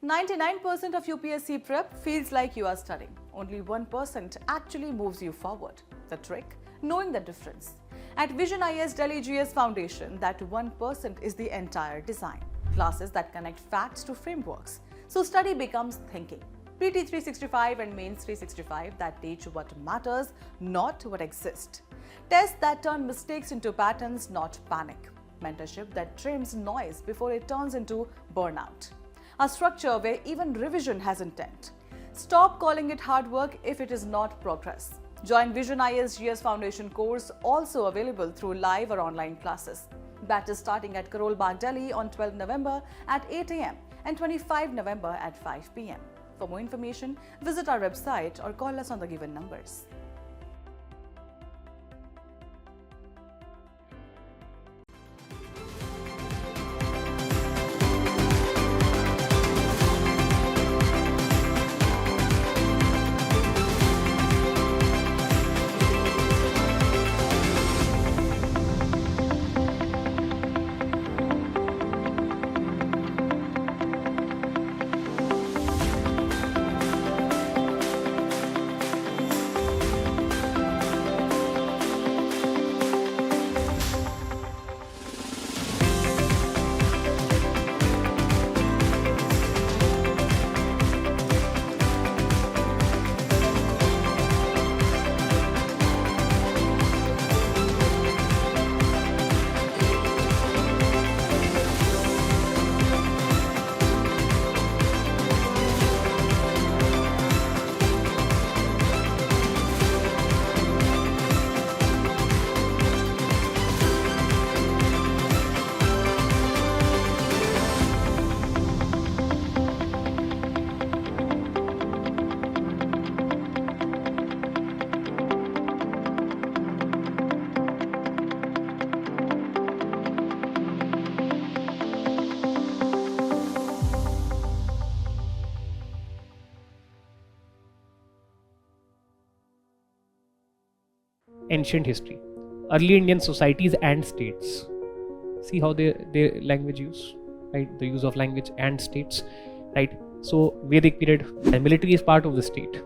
99% of UPSC prep feels like you are studying. Only 1% actually moves you forward. The trick? Knowing the difference. At Vision IS Delhi GS Foundation, that 1% is the entire design. Classes that connect facts to frameworks. So study becomes thinking. PT 365 and Mains 365 that teach what matters, not what exists. Tests that turn mistakes into patterns, not panic. Mentorship that trims noise before it turns into burnout. A structure where even revision has intent. Stop calling it hard work if it is not progress. Join Vision IS GS Foundation course, also available through live or online classes. Batches starting at Karol Bagh, Delhi on 12 November at 8 am and 25 November at 5 pm. For more information, visit our website or call us on the given numbers. Ancient history, early Indian societies and states. See how their language use, right? The use of language and states, right? So Vedic period, and military is part of the state,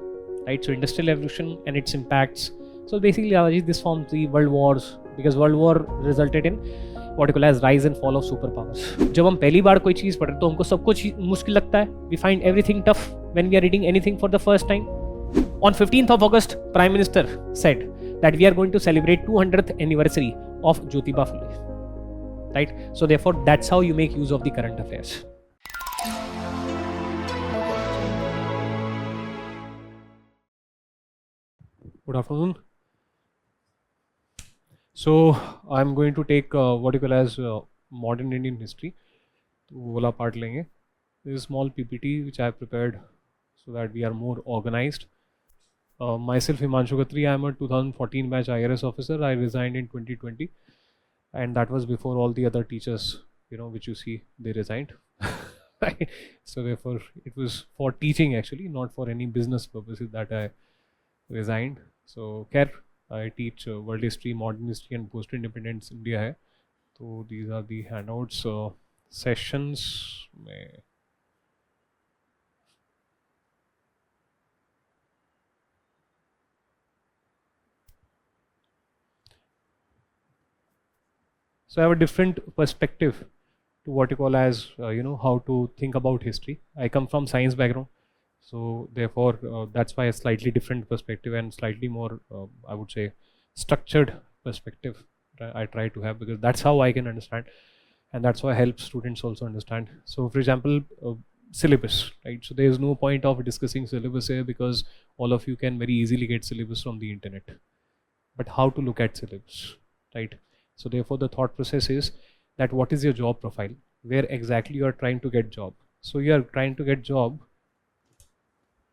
right? So industrial revolution and its impacts. So basically, this forms the world wars, because world war resulted in what you call as rise and fall of superpowers. जब हम पहली बार कोई चीज़ पढ़ते तो हमको सब कुछ मुश्किल लगता है. We find everything tough when we are reading anything for the first time. On 15th of August, Prime Minister said that we are going to celebrate 200th anniversary of Jyotiba Phule, right? So therefore, that's how you make use of the current affairs. Good afternoon. So I'm going to take what you call as modern Indian history. तो वो वाला part लेंगे. This is a small PPT which I have prepared so that we are more organized. Myself, Himanshu Khatri, I am a 2014 batch IRS officer. I resigned in 2020, and that was before all the other teachers, which you see, they resigned. So therefore, it was for teaching actually, not for any business purposes that I resigned. So, I teach world history, modern history, and post-independence India hai. So these are the handouts. Sessions mein so I have a different perspective to what you call as how to think about history. I come from science background, so therefore that's why a slightly different perspective and slightly more I would say structured perspective I try to have, because that's how I can understand, and that's why I help students also understand. So for example, syllabus, right? So there is no point of discussing syllabus here, because all of you can very easily get syllabus from the internet. But how to look at syllabus, right? So therefore the thought process is that what is your job profile, where exactly you are trying to get job. So you are trying to get job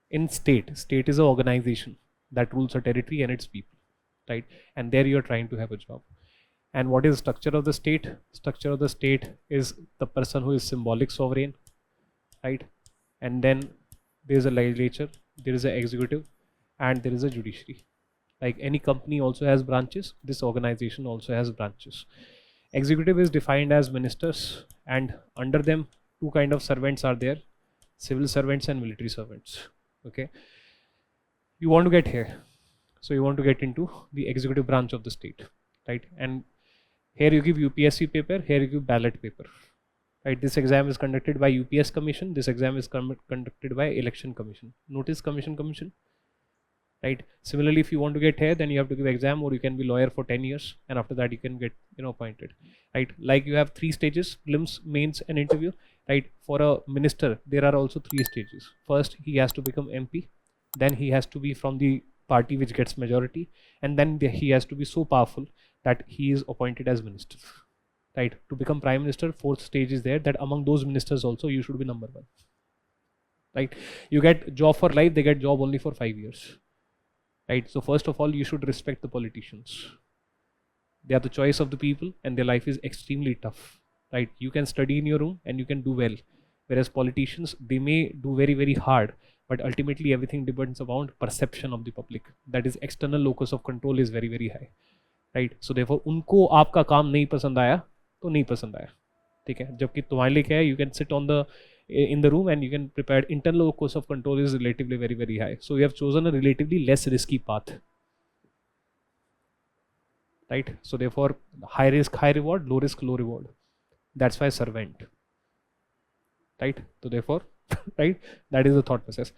in state. State is an organization that rules a territory and its people, right? And there you are trying to have a job. And what is the structure of the state? Structure of the state is the person who is symbolic sovereign, right? And then there is a legislature, there is an executive, and there is a judiciary. Like any company also has branches, this organization also has branches. Executive is defined as ministers, and under them two kind of servants are there. civil servants and military servants. Okay, you want to get here, so you want to get into the executive branch of the state, right? And here you give UPSC paper, here you give ballot paper, right? This exam is conducted by UPS Commission, this exam is conducted by Election Commission. Notice commission, right? Similarly, if you want to get here, then you have to give exam, or you can be lawyer for 10 years, and after that you can get, appointed, right? Like you have 3 stages: prelims, mains, and interview, right? For a minister, there are also 3 stages. First, he has to become MP, then he has to be from the party which gets majority, and then he has to be so powerful that he is appointed as minister, right? To become prime minister, 4th stage is there, that among those ministers also you should be number 1, right? You get job for life, they get job only for 5 years, right? So first of all, you should respect the politicians. They are the choice of the people, and their life is extremely tough, right? You can study in your room and you can do well, whereas politicians, they may do very, very hard, but ultimately everything depends upon perception of the public. That is, external locus of control is very, very high, right? So therefore, उनको आपका काम नहीं पसंद आया तो नहीं पसंद आया, ठीक है? जबकि तुम्हारे लिए क्या है, you can sit in the room and you can prepare. Internal locus of control is relatively very, very high, so you have chosen a relatively less risky path, right? So therefore, high risk, high reward; low risk, low reward. That's why servant, right? So therefore, right, that is the thought process.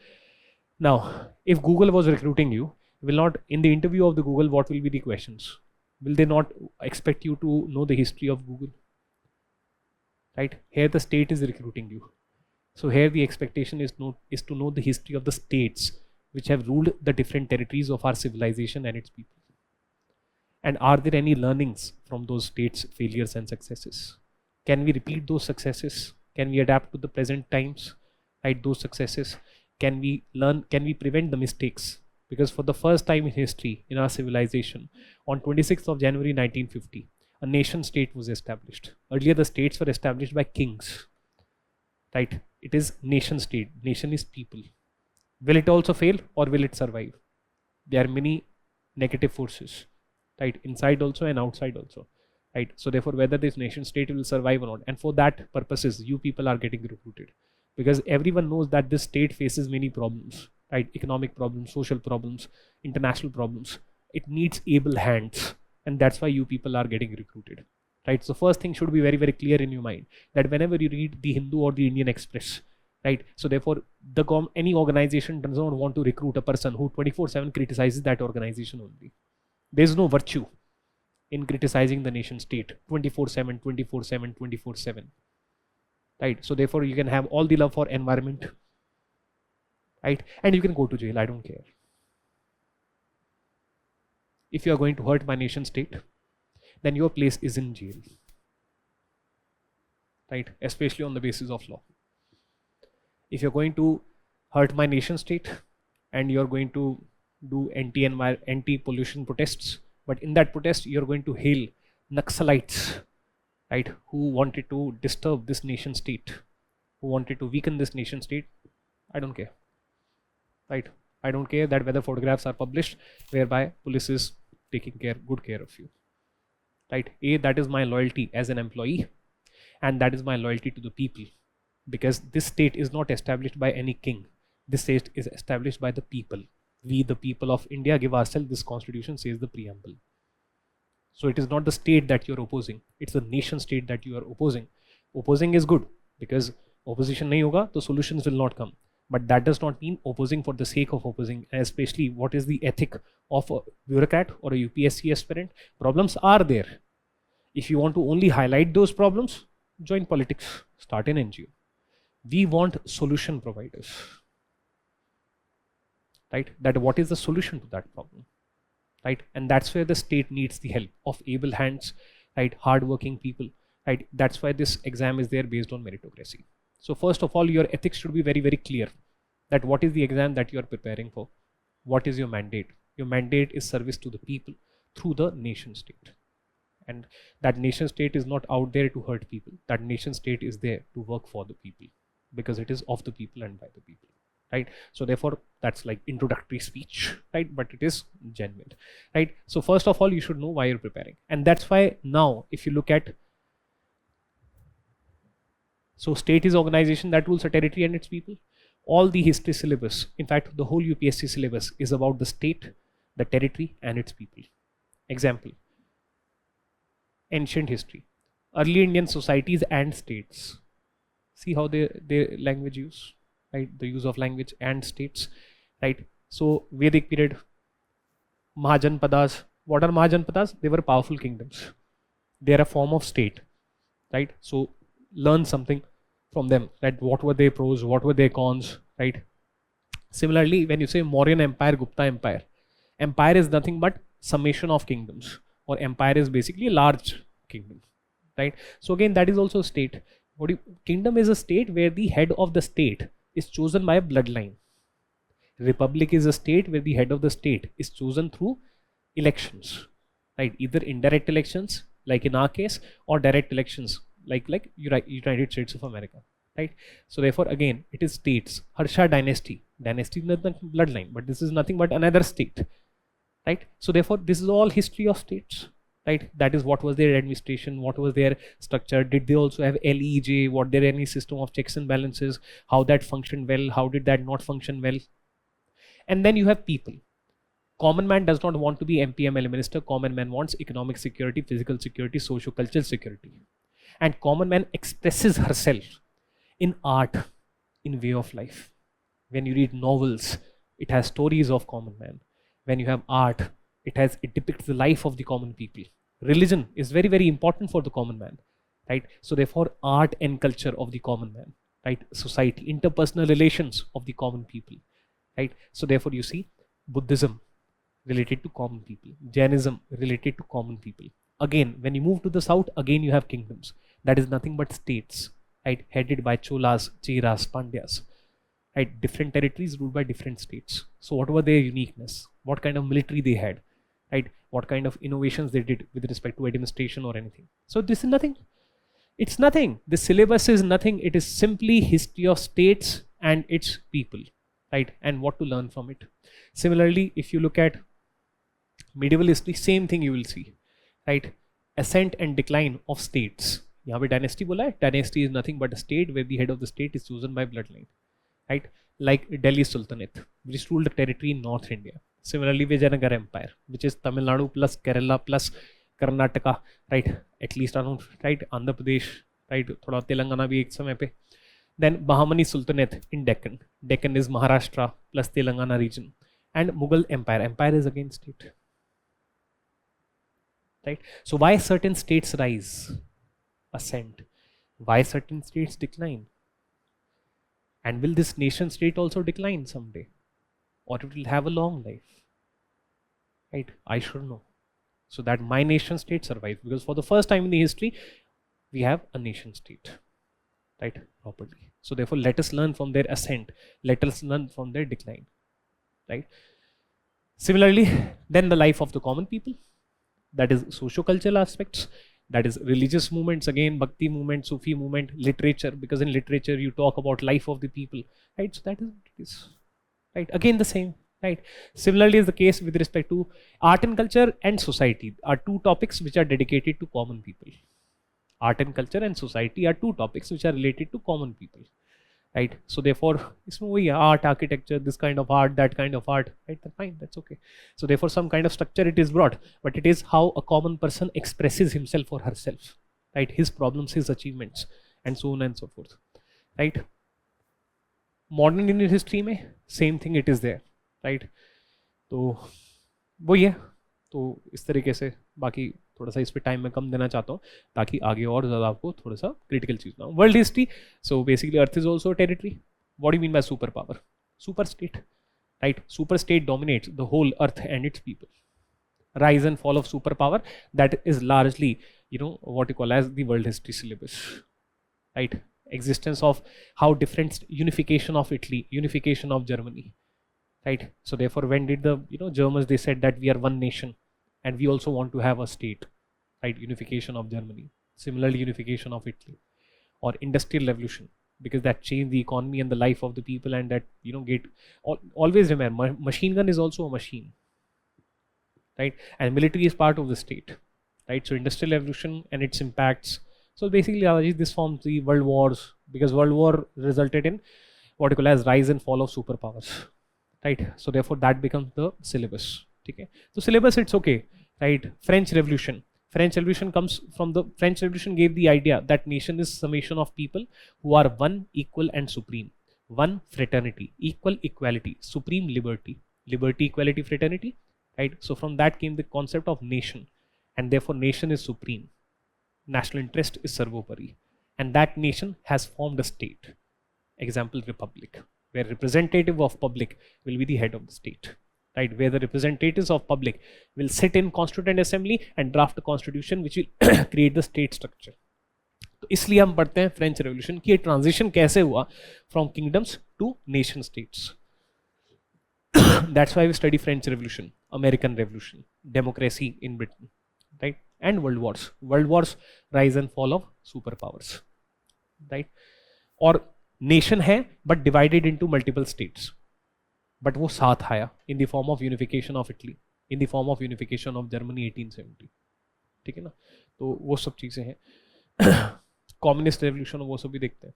Now, if Google was recruiting you, will not, in the interview of the Google, what will be the questions? Will they not expect you to know the history of Google, right? Here the state is recruiting you, so here the expectation is to know the history of the states which have ruled the different territories of our civilization and its people. And are there any learnings from those states' failures and successes? Can we repeat those successes? Can we adapt to the present times, right? Those successes, can we learn, can we prevent the mistakes? Because for the first time in history, in our civilization, on 26th of January 1950, a nation state was established. Earlier the states were established by kings, right? It is nation state. Nation is people. Will it also fail, or will it survive? There are many negative forces, right? Inside also and outside also, right? So therefore, whether this nation state will survive or not, and for that purposes, you people are getting recruited, because everyone knows that this state faces many problems, right? Economic problems, social problems, international problems. It needs able hands, and that's why you people are getting recruited, right? So first thing should be very, very clear in your mind, that whenever you read the Hindu or the Indian Express, right? So therefore, any organization does not want to recruit a person who 24/7 criticizes that organization only. There is no virtue in criticizing the nation state 24/7, 24/7, 24/7, right? So therefore, you can have all the love for environment, right? And you can go to jail, I don't care. If you are going to hurt my nation state, then your place is in jail, right? Especially on the basis of law. If you're going to hurt my nation state and you're going to do anti-pollution protests, but in that protest you're going to hail Naxalites, right, who wanted to disturb this nation state, who wanted to weaken this nation state, I don't care, right? I don't care that whether photographs are published whereby police is taking good care of you, right? That is my loyalty as an employee, and that is my loyalty to the people, because this state is not established by any king. This state is established by the people. We, the people of India, give ourselves this constitution, says the preamble. So it is not the state that you're opposing, it's the nation state that you are opposing. Opposing is good, because opposition nahi hoga, the solutions will not come. But that does not mean opposing for the sake of opposing, especially what is the ethic of a bureaucrat or a UPSC aspirant. Problems are there. If you want to only highlight those problems, join politics, start an NGO. We want solution providers, right? That what is the solution to that problem, right? And that's where the state needs the help of able hands, right? Hardworking people, right? That's why this exam is there based on meritocracy. So first of all, your ethics should be very, very clear, that what is the exam that you are preparing for? What is your mandate? Your mandate is service to the people through the nation state. And that nation state is not out there to hurt people. That nation state is there to work for the people, because it is of the people and by the people, right? So therefore, that's like introductory speech, right? But it is genuine, right? So first of all, you should know why you're preparing. And that's why now, if you look at So state is organization that rules a territory and its people. All the history syllabus, in fact, the whole UPSC syllabus is about the state, the territory, and its people. Example, ancient history, early Indian societies and states. See how they language use, right? The use of language and states, right? So Vedic period, Mahajanpadas. What are Mahajanpadas? They were powerful kingdoms. They are a form of state, right? So learn something from them, right? What were their pros, what were their cons, right? Similarly, when you say Mauryan Empire, Gupta Empire, empire is nothing but summation of kingdoms, or empire is basically a large kingdom, right? So again, that is also a state. Kingdom is a state where the head of the state is chosen by a bloodline. Republic is a state where the head of the state is chosen through elections, right? Either indirect elections, like in our case, or direct elections, like United States of America, right? So therefore, again, it is states. Harsha dynasty is not the bloodline, but this is nothing but another state, right? So therefore, this is all history of states, right? That is what was their administration, what was their structure, did they also have LEJ, what there any system of checks and balances, how that functioned well, how did that not function well. And then you have people. Common man does not want to be MP, MLA minister. Common man wants economic security, physical security, socio-cultural security. And common man expresses herself in art, in way of life. When you read novels, it has stories of common man. When you have art, it depicts the life of the common people. Religion is very, very important for the common man, right? So therefore, art and culture of the common man, right? Society, interpersonal relations of the common people, right? So therefore, you see, Buddhism related to common people, Jainism related to common people. Again, when you move to the south, again you have kingdoms. That is nothing but states, right? Headed by Cholas, Cheras, Pandyas, right? Different territories ruled by different states. So what were their uniqueness? What kind of military they had, right? What kind of innovations they did with respect to administration or anything. So this is nothing. It's nothing. The syllabus is nothing. It is simply history of states and its people, right? And what to learn from it. Similarly, if you look at medieval history, same thing you will see, right? Ascent and decline of states. यहाँ पे dynasty बोला है. Dynasty is nothing but a state where the head of the state is chosen by bloodline, right? Like Delhi Sultanate, which ruled a territory in North India. Similarly, Vijayanagar Empire, which is Tamil Nadu plus Kerala plus Karnataka, right? At least around, right? Andhra Pradesh, right? थोड़ा तेलंगाना भी एक समय पे. Then Bahmani Sultanate in Deccan. Deccan is Maharashtra plus Telangana region. And Mughal Empire. Empire is again state. Right? So why certain states rise, ascend? Why certain states decline? And will this nation state also decline someday? Or it will have a long life? Right? I should know. So that my nation state survives. Because for the first time in the history, we have a nation state. Right? Properly. So therefore, let us learn from their ascent. Let us learn from their decline. Right? Similarly, then the life of the common people. That is socio-cultural aspects, that is religious movements, again Bhakti movement, Sufi movement, literature, because in literature you talk about life of the people, right? So that is what it is, right? Again the same, right? Similarly is the case with respect to art and culture and society are two topics which are dedicated to common people. Art and culture and society are two topics which are related to common people, right? So therefore, art, architecture, this kind of art, that kind of art, right? Fine, that's okay. So therefore, some kind of structure it is brought, but it is how a common person expresses himself or herself, right? His problems, his achievements, and so on and so forth, right? Modern Indian history में same thing it is there, right? तो वही है. तो इस तरीके से बाकी थोड़ा सा इस पे टाइम में कम देना चाहता हूँ ताकि आगे और ज़्यादा आपको थोड़ा सा क्रिटिकल चीज़ ना हो. World history. So basically earth is also territory. What do mean by super power? Super state, right? Super state dominates the whole earth and its people. Rise and fall of superpower, that is largely, what you call as the world history syllabus, right? Existence of how different unification of Italy, unification of Germany, right? So therefore, when did the Germans, they said that we are one nation and we also want to have a state, right? Unification of Germany. Similarly, unification of Italy. Or industrial revolution, because that changed the economy and the life of the people, and that always remember, machine gun is also a machine, right? And military is part of the state, right? So industrial revolution and its impacts. So basically, this forms the world wars, because World War resulted in what you call as rise and fall of superpowers, right? So therefore that becomes the syllabus. Okay, so syllabus it's okay, right? French Revolution. French Revolution comes from the French Revolution gave the idea that nation is summation of people who are one, equal and supreme. One, fraternity, equal, equality, supreme, liberty. Liberty, equality, fraternity, right? So from that came the concept of nation, and therefore nation is supreme. National interest is servopari, and that nation has formed a state. Example, republic, where representative of public will be the head of the state, right? Where the representatives of public will sit in constituent assembly and draft a constitution which will create the state structure. तो इसलिए हम पढ़ते हैं French revolution की ये transition कैसे हुआ from kingdoms to nation states. That's why we study French Revolution, American Revolution, democracy in Britain, right? And world wars. World wars, rise and fall of superpowers, right? और nation है but divided into multiple states. But वो साथ आया in the form of unification of Italy, in the form of unification of Germany 1870. ठीक है ना? तो वो सब चीज़ें हैं. कम्युनिस्ट रेवोल्यूशन वो सब भी देखते हैं.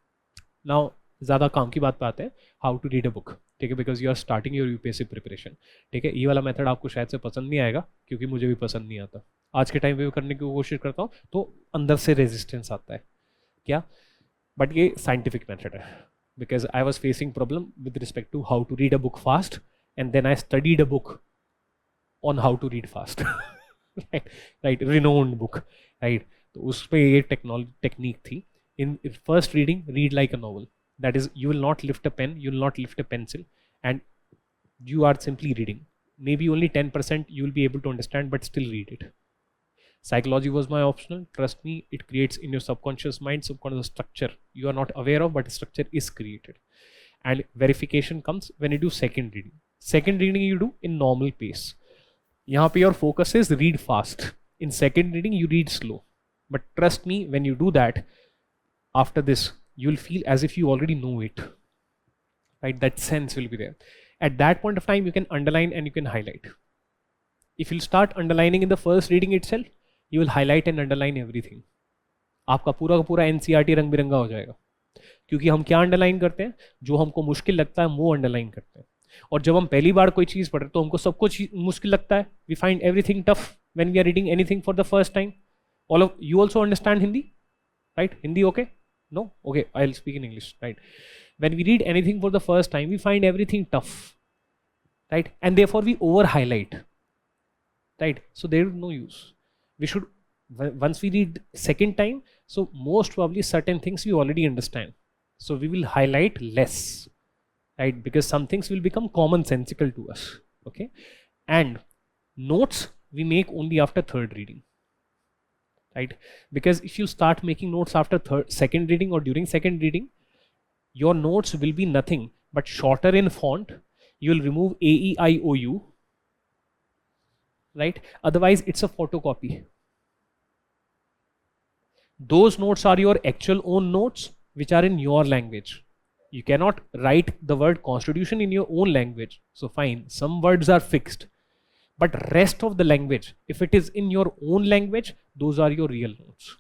नाउ ज़्यादा काम की बात पे आते हैं, how to read a book. ठीक है, because you are starting your UPSC preparation. ठीक है, ये वाला मेथड आपको शायद से पसंद नहीं आएगा क्योंकि मुझे भी पसंद नहीं आता. आज के टाइम पे भी करने की कोशिश करता हूँ तो अंदर से रेजिस्टेंस आता है क्या, बट ये साइंटिफिक मेथड है. Because I was facing problem with respect to how to read a book fast and then I studied a book on how to read fast. Right, renowned book, right. तो उस पर ये technique थी. In first reading, read like a novel. That is, you will not lift a pen, you will not lift a pencil, and you are simply reading. Maybe only 10% you will be able to understand, but still read it. Psychology was my optional. Trust me, it creates in your subconscious mind some kind of structure you are not aware of, but structure is created. And verification comes when you do second reading. Second reading you do in normal pace. यहाँ पे your focus is read fast. In second reading you read slow. But trust me, when you do that, after this, you will feel as if you already know it, right? That sense will be there. At that point of time, you can underline and you can highlight. If you start underlining in the first reading itself, you will highlight and underline everything. आपका पूरा का पूरा NCERT रंग बिरंगा हो जाएगा. क्योंकि हम क्या अंडरलाइन करते हैं, जो हमको मुश्किल लगता है वो अंडरलाइन करते हैं. और जब हम पहली बार कोई चीज़ पढ़ते हैं तो हमको सब कुछ मुश्किल लगता है. We find everything tough when we are reading anything for the first time. All of you also understand Hindi, right? Hindi okay? No? Okay, I'll speak in English, right? When we read anything for the first time, we find everything tough, right? And therefore we over highlight, right? So there is no use. We should, once we read second time, so most probably certain things we already understand. So we will highlight less, right? Because some things will become commonsensical to us, okay? And notes we make only after third reading. Right, because if you start making notes after second reading or during second reading, your notes will be nothing but shorter in font. You will remove A, E, I, O, U, right? Otherwise it's a photocopy. Those notes are your actual own notes which are in your language. You cannot write the word constitution in your own language. So fine, some words are fixed, but rest of the language, if it is in your own language, those are your real notes.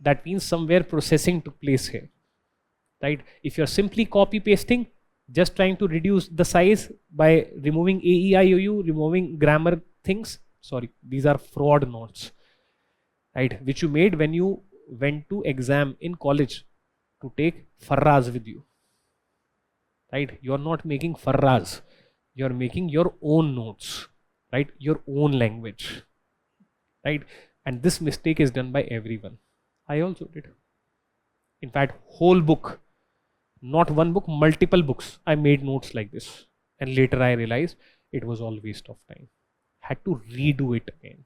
That means somewhere processing took place here, right? If you're simply copy pasting, just trying to reduce the size by removing A, E, I, O, U, removing grammar things, sorry, these are fraud notes, right? Which you made when you went to exam in college to take farras with you, right? You're not making farras, you're making your own notes, right? Your own language, right? And this mistake is done by everyone. I also did. In fact, whole book, not one book, multiple books, I made notes like this. And later I realized it was all waste of time. Had to redo it again,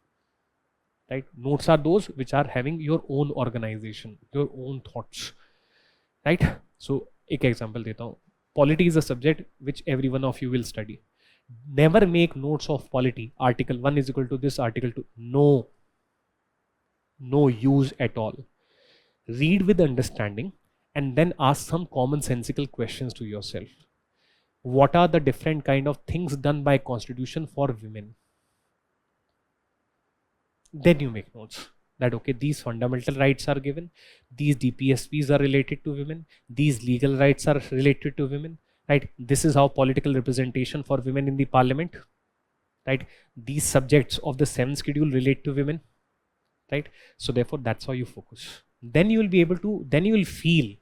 right? Notes are those which are having your own organization, your own thoughts, right? So, एक example देता हूँ. Polity is a subject which every one of you will study. Never make notes of polity. Article 1 is equal to this, article 2. No use at all. Read with understanding and then ask some commonsensical questions to yourself. What are the different kind of things done by constitution for women? Then you make notes. that okay, these fundamental rights are given, these DPSPs are related to women, these legal rights are related to women, right? This is how political representation for women in the parliament, right? These subjects of the 7th schedule relate to women, right? So therefore that's how you focus. Then you will be able to, then you will feel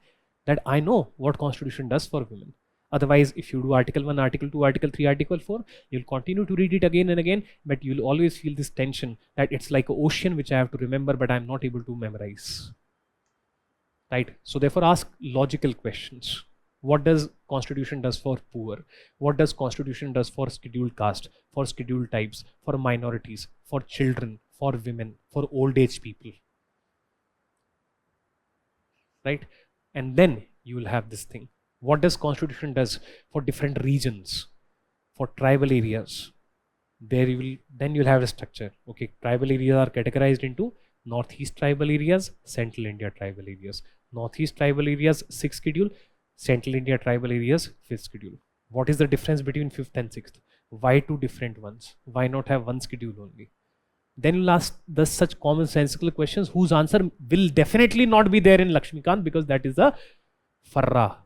that I know what constitution does for women. Otherwise, if you do article 1, article 2, article 3, article 4, you'll continue to read it again and again, but you'll always feel this tension that it's like an ocean which I have to remember, but I'm not able to memorize, right? So therefore ask logical questions. What does constitution does for poor? What does constitution does for scheduled caste, for scheduled types, for minorities, for children, for women, for old age people, right? And then you will have this thing. What does constitution does for different regions, for tribal areas? There you will, then you'll have a structure. Okay, tribal areas are categorized into northeast tribal areas, central India tribal areas. Northeast tribal areas 6th schedule, central India tribal areas 5th schedule. What is the difference between 5th and 6th? Why two different ones? Why not have one schedule only? Then you'll ask the such commonsensical questions whose answer will definitely not be there in Lakshmikant, because that is a farra.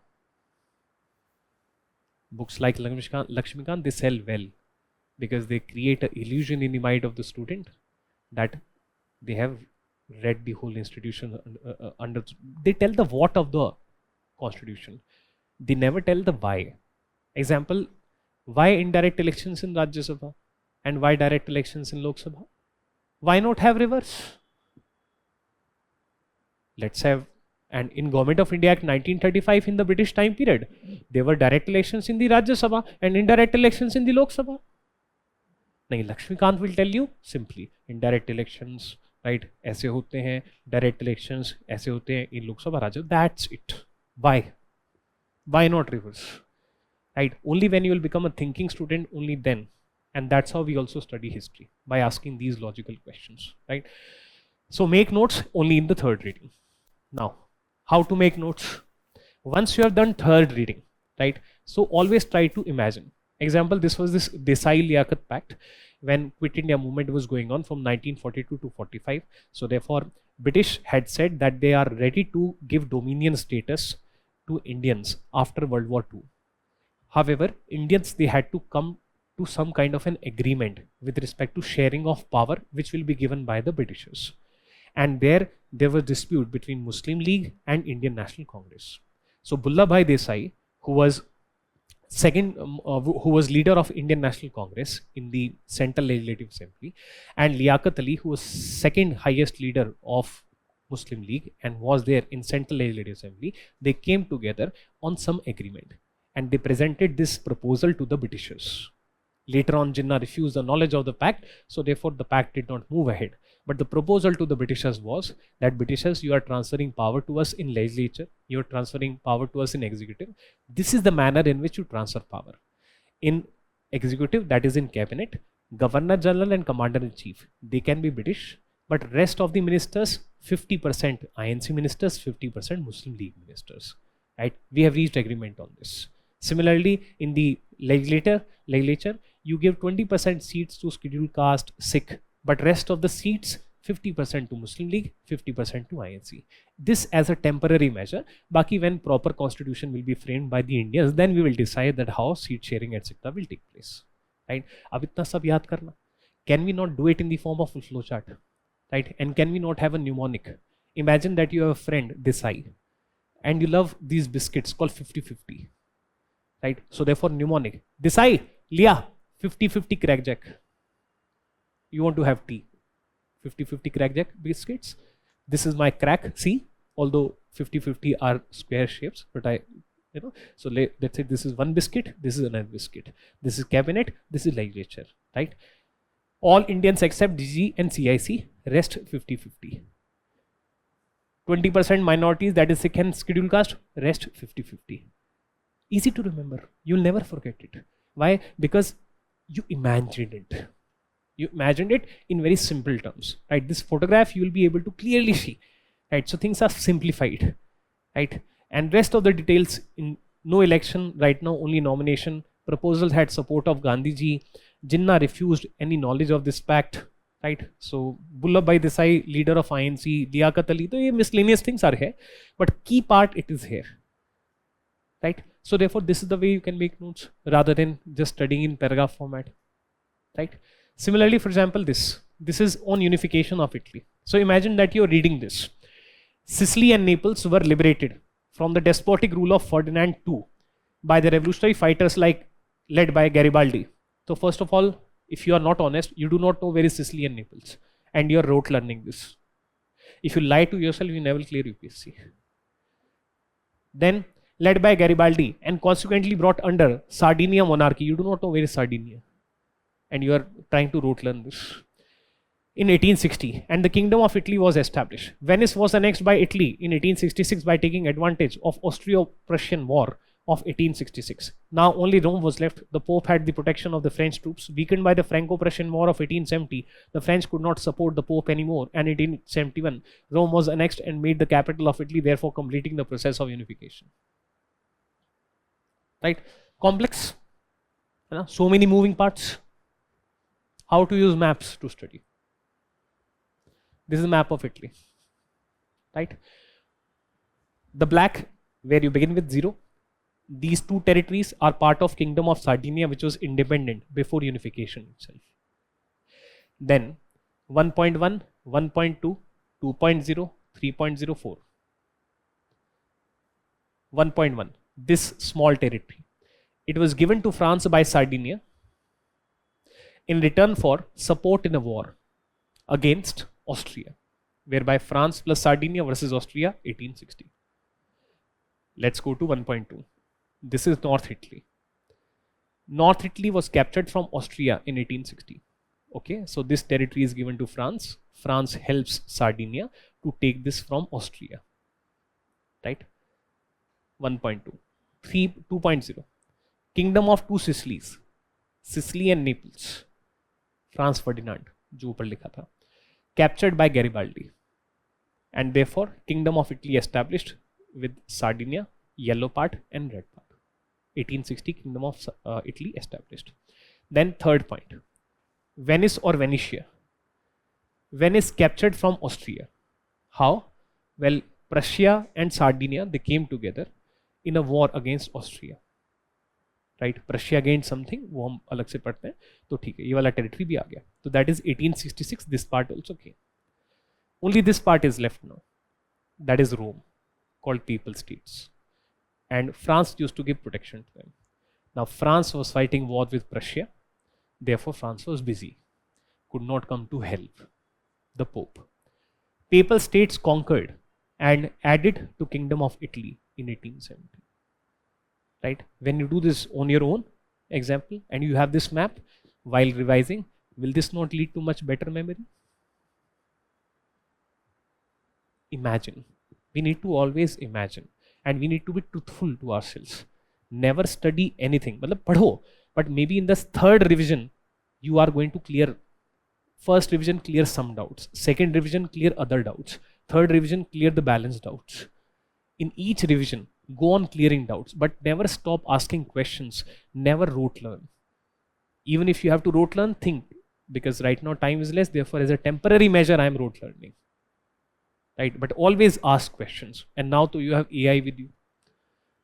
Books like Lakshmikant, they sell well because they create an illusion in the mind of the student that they have read the whole institution under. They tell the what of the constitution. They never tell the why. Example, why indirect elections in Rajya Sabha and why direct elections in Lok Sabha? Why not have reverse? Let's have, and in Government of India Act 1935 in the British time period, there were direct elections in the Rajya Sabha and indirect elections in the Lok Sabha. Nahi, Lakshmikant will tell you simply indirect elections, right? ऐसे होते हैं, direct elections ऐसे होते हैं in Lok Sabha, Rajya. That's it. Why? Why not reverse? Right? Only when you will become a thinking student, only then. And that's how we also study history, by asking these logical questions, right? So make notes only in the third reading. Now, how to make notes? Once you have done third reading, right? So always try to imagine. Example, this was this Desai-Liaquat Pact when Quit India movement was going on from 1942 to 45. So therefore, British had said that they are ready to give dominion status to Indians after World War II. However, Indians, they had to come to some kind of an agreement with respect to sharing of power, which will be given by the Britishers. And there was dispute between Muslim League and Indian National Congress. So Bullabhai Desai, who was who was leader of Indian National Congress in the Central Legislative Assembly, and Liaquat Ali, who was second highest leader of Muslim League and was there in Central Legislative Assembly, they came together on some agreement and they presented this proposal to the Britishers. Later on, Jinnah refused the knowledge of the pact, so therefore the pact did not move ahead. But the proposal to the Britishers was that Britishers, you are transferring power to us in legislature, you are transferring power to us in executive. This is the manner in which you transfer power. In executive, that is in cabinet, Governor General and Commander in Chief, they can be British, but rest of the ministers, 50% INC ministers, 50% Muslim League ministers. Right? We have reached agreement on this. Similarly, in the legislature, you give 20% seats to scheduled caste, Sikh, but rest of the seats 50% to Muslim League, 50% to INC. This as a temporary measure. Baki, when proper constitution will be framed by the Indians, then we will decide that how seat sharing etc. will take place. Right? Ab itna sab yaad karna. Can we not do it in the form of a flowchart? Right? And can we not have a mnemonic? Imagine that you have a friend, Desai, and you love these biscuits called 50-50. Right? So therefore mnemonic. Desai, liya, 50-50 crackjack. You want to have tea. 50-50 crackjack biscuits. This is my crack, see? Although 50-50 are square shapes, but so let's say this is one biscuit, this is another biscuit. This is cabinet, this is legislature, right? All Indians except DG and CIC, rest 50-50. 20% minorities, that is Sikh and scheduled caste, rest 50-50. Easy to remember. You'll never forget it. Why? Because you imagined it. You imagined it in very simple terms, right? This photograph you will be able to clearly see, right? So things are simplified, right? And rest of the details, in no election right now, only nomination. Proposal had support of Gandhiji. Jinnah refused any knowledge of this pact, right? So Bullabh Bhai Desai, leader of INC, Liaquat Ali, so miscellaneous things are here, but key part it is here, right? So therefore, this is the way you can make notes rather than just studying in paragraph format, right? Similarly, for example, this is on unification of Italy. So imagine that you're reading this. Sicily and Naples were liberated from the despotic rule of Ferdinand II by the revolutionary fighters led by Garibaldi. So first of all, if you are not honest, you do not know where is Sicily and Naples, and you are rote learning this. If you lie to yourself, you never clear UPSC. Then, led by Garibaldi and consequently brought under Sardinia monarchy, you do not know where is Sardinia, and you are trying to rote learn this. In 1860, and the Kingdom of Italy was established. Venice was annexed by Italy in 1866 by taking advantage of Austro-Prussian War of 1866. Now only Rome was left. The Pope had the protection of the French troops. Weakened by the Franco-Prussian War of 1870, the French could not support the Pope anymore, and in 1871, Rome was annexed and made the capital of Italy, therefore completing the process of unification. Right? Complex. So many moving parts. How to use maps to study. This is a map of Italy, right? The black, where you begin with 0, these two territories are part of Kingdom of Sardinia, which was independent before unification itself. Then 1.1, 1.2, 2.0, 3.04. 1.1, this small territory. It was given to France by Sardinia in return for support in a war against Austria, whereby France plus Sardinia versus Austria, 1860. Let's go to 1.2. This is North Italy. North Italy was captured from Austria in 1860. Okay, so this territory is given to France. France helps Sardinia to take this from Austria. Right? 1.2. 2.0. Kingdom of Two Sicilies. Sicily and Naples. Franz Ferdinand, जो ऊपर लिखा था. Captured by Garibaldi, and therefore Kingdom of Italy established with Sardinia, yellow part and red part. 1860 Kingdom of Italy established. Then third point, Venice or Venetia. Venice captured from Austria. How? Well, Prussia and Sardinia, they came together in a war against Austria. Right Prussia gained something वो हम अलग से पढ़ते हैं तो ठीक है ये वाला टेरिटरी भी आ गया तो that is 1866 this part also came only this part is left now that is Rome called Papal States and France used to give protection to them. Now France was fighting war with Prussia, therefore France was busy, could not come to help the Pope. Papal States conquered and added to Kingdom of Italy in 1870. Right? When you do this on your own example and you have this map while revising, will this not lead to much better memory? Imagine. We need to always imagine and we need to be truthful to ourselves. Never study anything. मतलब पढ़ो, but maybe in the third revision you are going to clear. First revision clear some doubts. Second revision clear other doubts. Third revision clear the balance doubts. In each revision, go on clearing doubts, but never stop asking questions. Never rote learn. Even if you have to rote learn, think, because right now time is less. Therefore, as a temporary measure, I am rote learning. Right? But always ask questions. And now you have AI with you.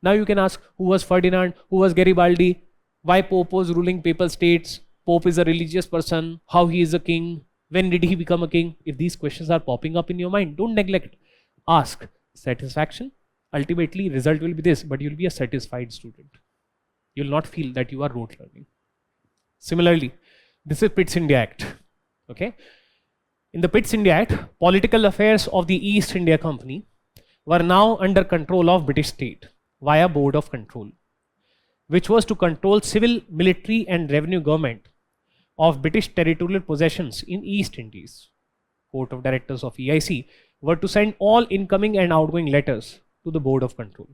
Now you can ask, who was Ferdinand? Who was Garibaldi? Why Pope was ruling Papal States? Pope is a religious person. How he is a king? When did he become a king? If these questions are popping up in your mind, don't neglect. Ask. Satisfaction. Ultimately, result will be this, but you'll be a satisfied student. You'll not feel that you are rote learning. Similarly, this is Pitt's India Act. Okay. In the Pitt's India Act, political affairs of the East India Company were now under control of British state via Board of Control, which was to control civil, military and revenue government of British territorial possessions in East Indies. Court of Directors of EIC were to send all incoming and outgoing letters to the Board of Control.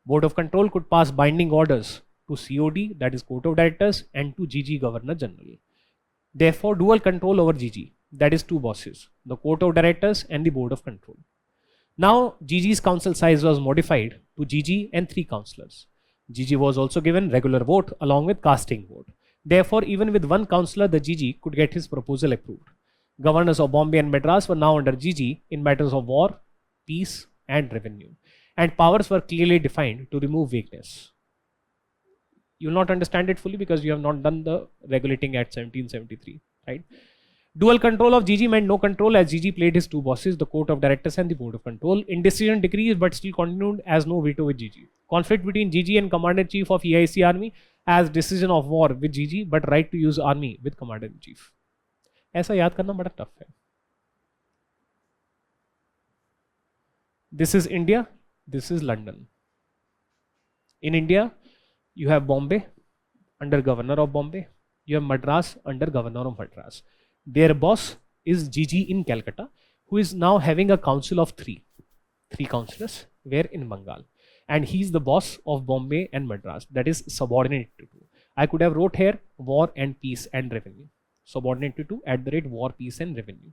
Board of Control could pass binding orders to COD, that is Court of Directors, and to GG, Governor General. Therefore, dual control over GG, that is two bosses, the Court of Directors and the Board of Control. Now, GG's council size was modified to GG and 3 councillors. GG was also given regular vote along with casting vote. Therefore, even with 1 councillor, the GG could get his proposal approved. Governors of Bombay and Madras were now under GG in matters of war, peace, and revenue. And powers were clearly defined to remove weakness. You will not understand it fully because you have not done the Regulating Act 1773, right? Dual control of GG meant no control, as GG played his two bosses, the Court of Directors and the Board of Control, in decision decrees, but still continued as no veto with GG. Conflict between GG and Commander-in-Chief of EIC Army as decision of war with GG, but right to use army with Commander-in-Chief. ऐसा याद करना बड़ा tough है. This is India, this is London. In India, you have Bombay under Governor of Bombay, you have Madras under Governor of Madras. Their boss is GG in Calcutta, who is now having a council of three councillors, where in Bengal. And he is the boss of Bombay and Madras, that is subordinate to. I could have wrote here war and peace and revenue. Subordinate to @ war, peace and revenue.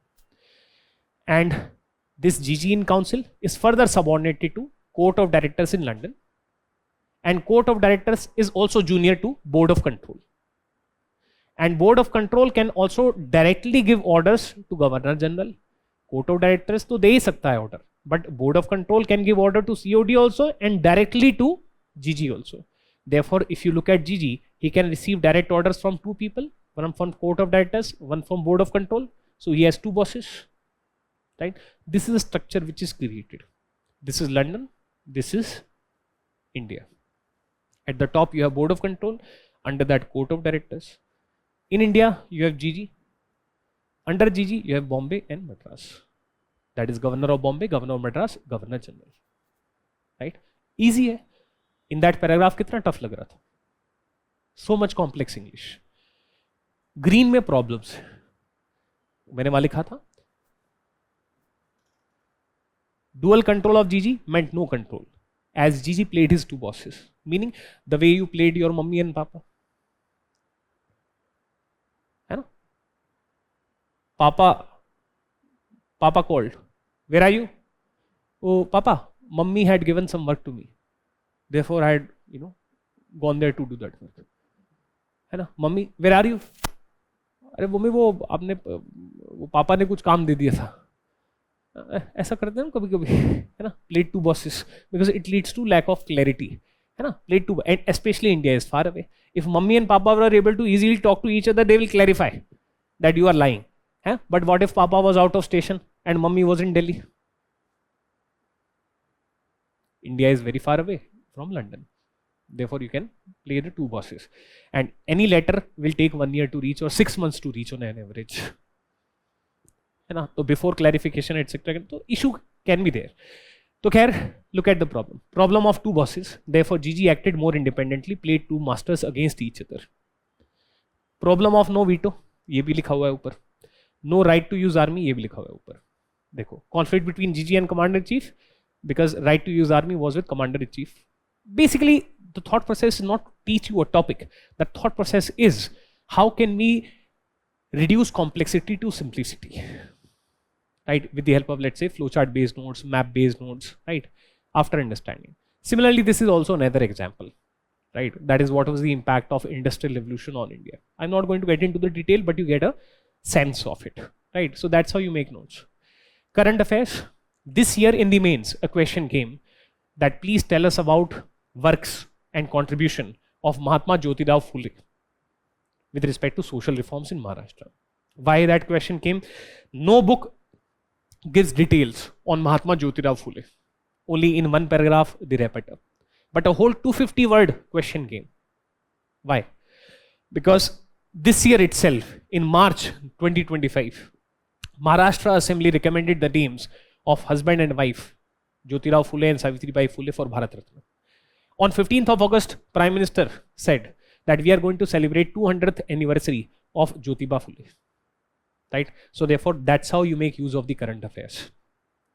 And this GG in council is further subordinated to Court of Directors in London. And Court of Directors is also junior to Board of Control. And Board of Control can also directly give orders to Governor General. Court of Directors to दे ही सकता है order, but Board of Control can give order to COD also and directly to GG also. Therefore, if you look at GG, he can receive direct orders from two people, one from Court of Directors, one from Board of Control. So he has two bosses, right? This is a structure which is created. This is London, this is India. At the top you have Board of Control, under that Court of Directors. In India you have GG, under GG you have Bombay and Madras. That is Governor of Bombay, Governor of Madras, Governor General, right? Easy है. In that paragraph कितना tough लग रहा था. So much complex English. Green में problems. मैंने वहाँ लिखा था dual control of GG meant no control, as GG played his two bosses, meaning the way you played your mummy and papa. है ना? Papa called. Where are you? Oh, Papa, mummy had given some work to me. Therefore, I had, gone there to do that work. है ना? Mummy, where are you? अरे mummy वो पापा ने कुछ काम दे दिया था. ऐसा करते हैं कभी कभी, है ना? Played two bosses because it leads to lack of clarity. है ना? Played two, and especially India is far away. If mummy and papa were able to easily talk to each other, they will clarify that you are lying. Huh? But what if papa was out of station and mummy was in Delhi? India is very far away from London. Therefore, you can play the two bosses. And any letter will take 1 year to reach or 6 months to reach on an average. So before clarification, etc. So issue can be there. So khair, look at the problem. Problem of two bosses. Therefore, GG acted more independently, played two masters against each other. Problem of no veto. ये भी लिखा हुआ है ऊपर. No right to use army. ये भी लिखा हुआ है ऊपर. देखो, conflict between GG and Commander-in-Chief because right to use army was with Commander-in-Chief. Basically, the thought process is not to teach you a topic. The thought process is how can we reduce complexity to simplicity, right? With the help of, let's say, flowchart based notes, map based notes, right? After understanding. Similarly, this is also another example, right? That is what was the impact of industrial revolution on India. I'm not going to get into the detail, but you get a sense of it, right? So that's how you make notes. Current affairs. This year in the mains, a question came that please tell us about works and contribution of Mahatma Jyotirao Phule with respect to social reforms in Maharashtra. Why that question came? No book gives details on Mahatma Jyotirao Phule. Only in one paragraph they wrap it up. But a whole 250 word question came. Why? Because this year itself, in March 2025, Maharashtra Assembly recommended the names of husband and wife, Jyotirao Phule and Savitribai Phule, for Bharat Ratna. On 15th of August, Prime Minister said that we are going to celebrate 200th anniversary of Jyotiba Phule. Right? So therefore, that's how you make use of the current affairs.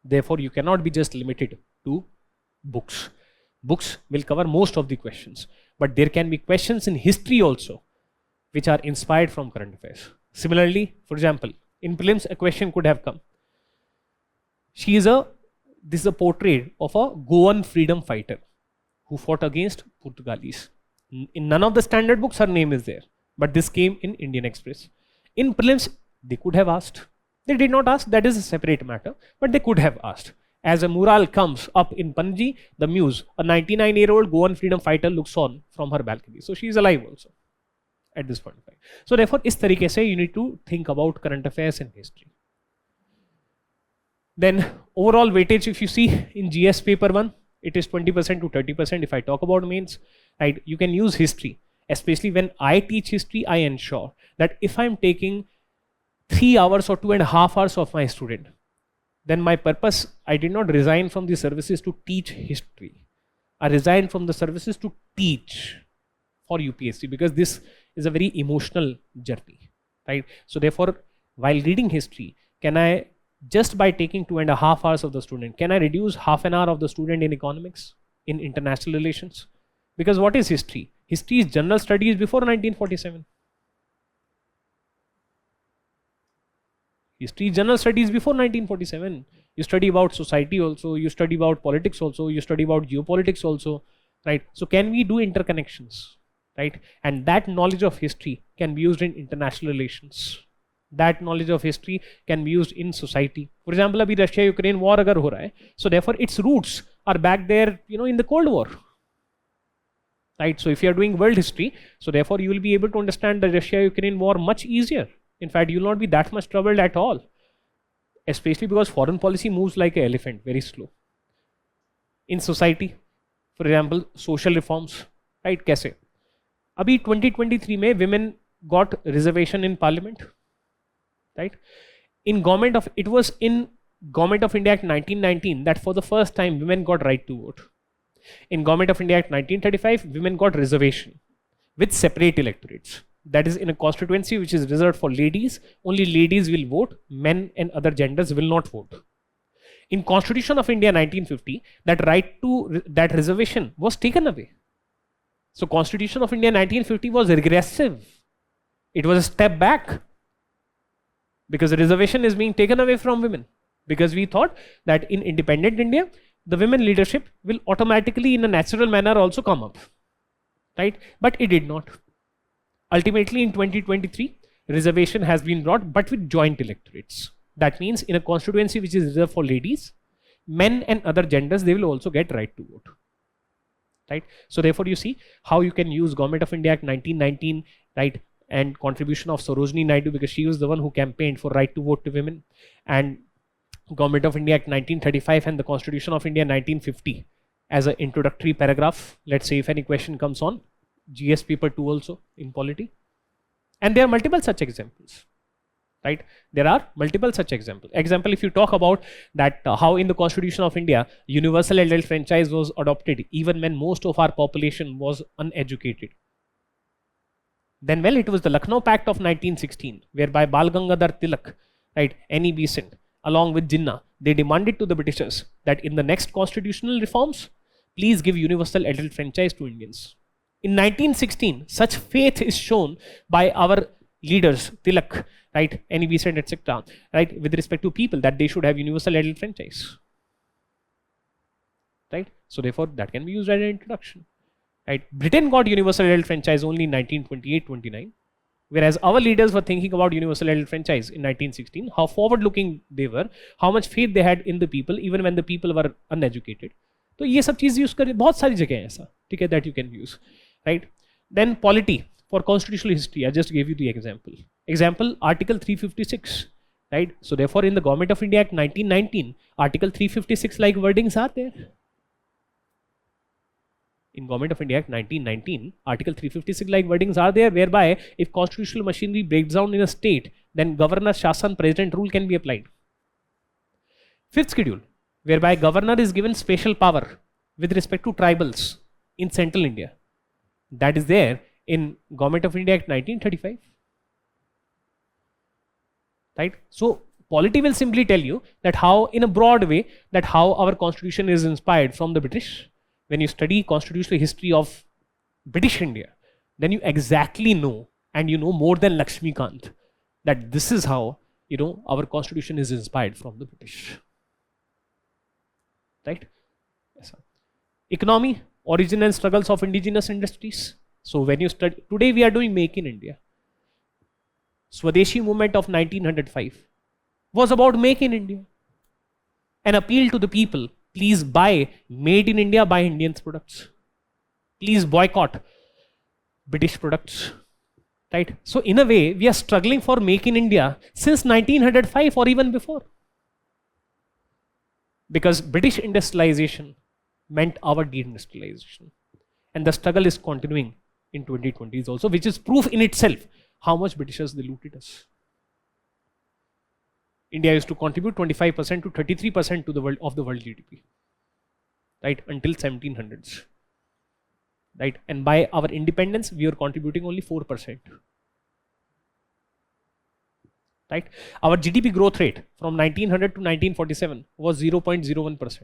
Therefore, you cannot be just limited to books. Books will cover most of the questions, but there can be questions in history also, which are inspired from current affairs. Similarly, for example, in prelims, a question could have come. This is a portrait of a Goan freedom fighter who fought against Portuguese. In none of the standard books her name is there, but this came in Indian Express. In prelims, they could have asked, They did not ask, that is a separate matter, but they could have asked. As a mural comes up in Panji, the muse, a 99-year-old Goan freedom fighter, looks on from her balcony. So she is alive also at this point of time. So therefore, is tarike se you need to think about current affairs and history. Then overall weightage, if you see in GS paper 1, it is 20% to 30%. If I talk about mains, right, you can use history. Especially when I teach history, I ensure that if I'm taking 3 hours or 2.5 hours of my student, then my purpose, I did not resign from the services to teach history. I resigned from the services to teach for UPSC, because this is a very emotional journey, right? So therefore, while reading history, can I, just by taking 2.5 hours of the student, can I reduce half an hour of the student in economics, in international relations? Because what is history? History is general studies before 1947. History is general studies before 1947. You study about society also, you study about politics also, you study about geopolitics also, right? So can we do interconnections, right? And that knowledge of history can be used in international relations. That knowledge of history can be used in society. For example, abhi Russia-Ukraine war agar ho raha hai, so therefore its roots are back there, in the Cold War. Right? So if you are doing world history, so therefore you will be able to understand the Russia-Ukraine war much easier. In fact, you will not be that much troubled at all. Especially because foreign policy moves like an elephant, very slow. In society, for example, social reforms, right? Kaise? Abhi 2023 mein women got reservation in parliament, right? It was in Government of India Act 1919 that for the first time women got right to vote. In Government of India Act 1935, women got reservation with separate electorates. That is, in a constituency which is reserved for ladies, only ladies will vote, men and other genders will not vote. In Constitution of India 1950, that reservation was taken away. So Constitution of India 1950 was regressive. It was a step back, because the reservation is being taken away from women. Because we thought that in independent India, the women leadership will automatically in a natural manner also come up, right? But it did not. Ultimately in 2023, reservation has been brought, but with joint electorates. That means in a constituency which is reserved for ladies, men and other genders, they will also get right to vote, right? So therefore you see how you can use Government of India Act 1919, right? And contribution of Sarojini Naidu, because she was the one who campaigned for right to vote to women, and Government of India Act 1935 and the Constitution of India 1950 as an introductory paragraph. Let's say if any question comes on GS paper 2 also in polity. And there are multiple such examples, right? There are multiple such examples. Example, if you talk about that how in the Constitution of India, universal adult franchise was adopted even when most of our population was uneducated. Then, well, it was the Lucknow Pact of 1916, whereby Bal Gangadhar Tilak, right, Annie Besant, along with Jinnah, they demanded to the Britishers that in the next constitutional reforms, please give universal adult franchise to Indians. In 1916, such faith is shown by our leaders, Tilak, right, Annie Besant, etc., right, with respect to people that they should have universal adult franchise, right? So therefore, that can be used as an introduction, right? Britain got universal adult franchise only in 1928-29. Whereas our leaders were thinking about universal adult franchise in 1916, how forward looking they were, how much faith they had in the people, even when the people were uneducated. So ये सब चीज़ use कर बहुत सारी जगह है ऐसा, ठीक है, that you can use, right? Then polity for constitutional history, I just gave you the example. Example, Article 356, right? So therefore, in the Government of India Act 1919, Article 356 like wordings are there. In Government of India Act 1919, Article 356 like wordings are there, whereby if constitutional machinery breaks down in a state, then Governor, Shasan, President rule can be applied. Fifth schedule, whereby Governor is given special power with respect to tribals in Central India. That is there in Government of India Act 1935. Right? So, polity will simply tell you that how, in a broad way, that how our constitution is inspired from the British. When you study constitutional history of British India, then you exactly know, and you know more than Lakshmikant, that this is how, our constitution is inspired from the British. Right? Yes, sir. Economy, origin and struggles of indigenous industries. So when you study, today we are doing Make in India. Swadeshi movement of 1905. was about Make in India. An appeal to the people, please buy made in India, buy Indian products. Please boycott British products. Right? So in a way, we are struggling for Make in India since 1905 or even before. Because British industrialization meant our deindustrialization. And the struggle is continuing in 2020s also, which is proof in itself how much Britishers they looted us. India used to contribute 25% to 33% to the world of the world GDP, right, until 1700s, right, and by our independence we were contributing only 4%, right. Our GDP growth rate from 1900 to 1947 was 0.01%,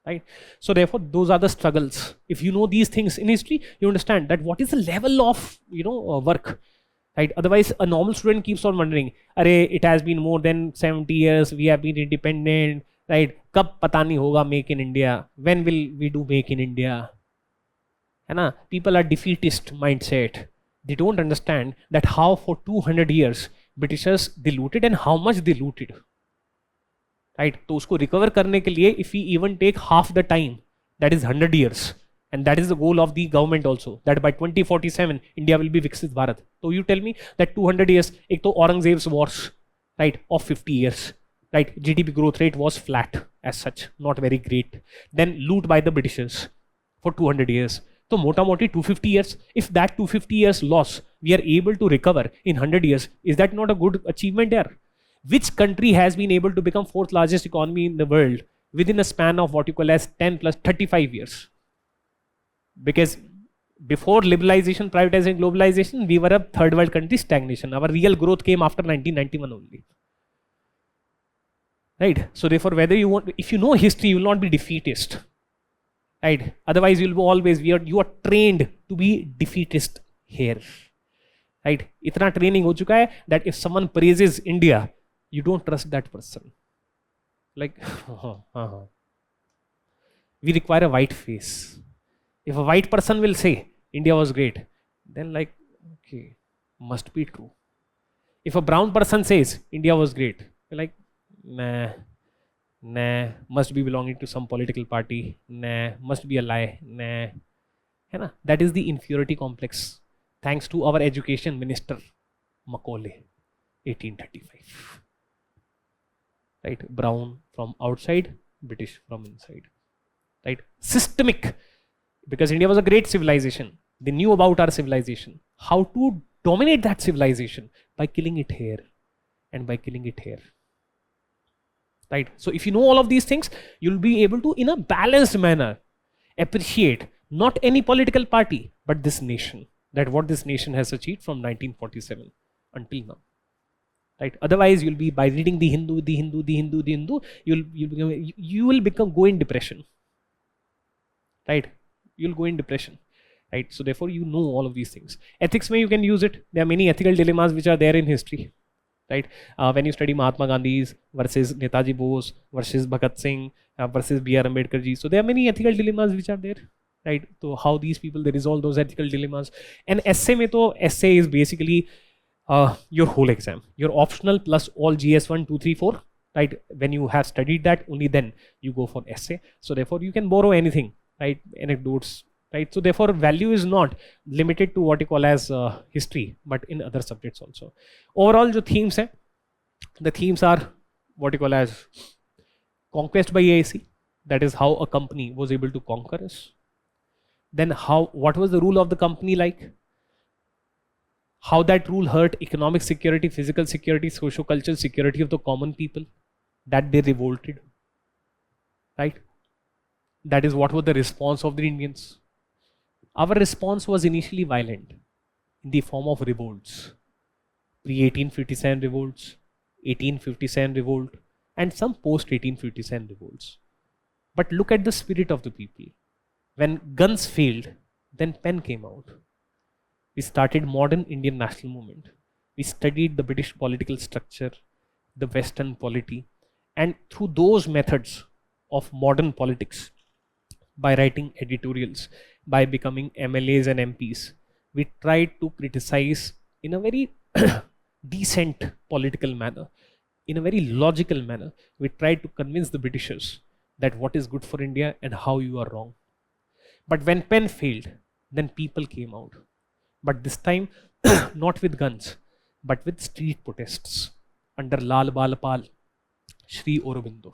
right. So therefore those are the struggles. If you know these things in history, you understand that what is the level of work. Right? Otherwise, a normal student keeps on wondering, "Arey, it has been more than 70 years. We have been independent. Right? Kab pata nahi hoga Make in India? When will we do Make in India?" है ना? People are defeatist mindset. They don't understand that how for 200 years Britishers they looted and how much they looted. Right? तो उसको recover करने के लिए, if we even take half the time, that is 100 years. And that is the goal of the government also, that by 2047 India will be Viksit Bharat. So you tell me that 200 years, ek to Aurangzeb's wars, right, of 50 years, right, GDP growth rate was flat as such, not very great. Then loot by the Britishers for 200 years. So mota moti 250 years. If that 250 years loss we are able to recover in 100 years, is that not a good achievement there? Which country has been able to become fourth largest economy in the world within a span of what you call as 10 plus 35 years? Because before liberalization, privatization, globalization, we were a third world country, stagnation. Our real growth came after 1991 only. Right? So therefore, whether you want, if you know history, you will not be defeatist. Right? Otherwise, you will always, you are trained to be defeatist here. Right? Itna training ho chuka hai that if someone praises India, you don't trust that person. Like, we require a white face. If a white person will say India was great, then like, okay, must be true. If a brown person says India was great, you're like, nah, must be belonging to some political party, nah, must be a lie, nah. That is the inferiority complex. Thanks to our education minister, Macaulay, 1835. Right, brown from outside, British from inside. Right, systemic. Because India was a great civilization. They knew about our civilization. How to dominate that civilization? By killing it here and by killing it here. Right? So if you know all of these things, you'll be able to, in a balanced manner, appreciate not any political party, but this nation. That what this nation has achieved from 1947 until now. Right? Otherwise, you'll be, by reading the Hindu, you will go in depression. Right? You'll go in depression, right? So therefore you know all of these things. Ethics may you can use it. There are many ethical dilemmas which are there in history, right? When you study Mahatma Gandhi's versus Netaji Bose versus Bhagat Singh versus B.R. Ambedkar ji. So there are many ethical dilemmas which are there, right? So how these people they resolve those ethical dilemmas. And essay mein to essay is basically your whole exam, your optional plus all GS 1, 2, 3, 4, right? When you have studied that, only then you go for essay. So therefore you can borrow anything. Right, anecdotes, right? So therefore value is not limited to what you call as history, but in other subjects also. Overall jo themes hai, the themes are what you call as conquest by AIC, that is how a company was able to conquer us. Then what was the rule of the company like? How that rule hurt economic security, physical security, socio-cultural security of the common people, that they revolted, right? That is what was the response of the Indians. Our response was initially violent in the form of revolts. Pre-1857 revolts, 1857 revolt, and some post-1857 revolts. But look at the spirit of the people. When guns failed, then pen came out. We started modern Indian national movement. We studied the British political structure, the Western polity, and through those methods of modern politics, by writing editorials, by becoming MLAs and MPs, we tried to criticize in a very decent political manner, in a very logical manner, we tried to convince the Britishers that what is good for India and how you are wrong. But when pen failed, then people came out. But this time, not with guns, but with street protests under Lal Balapal, Sri Aurobindo,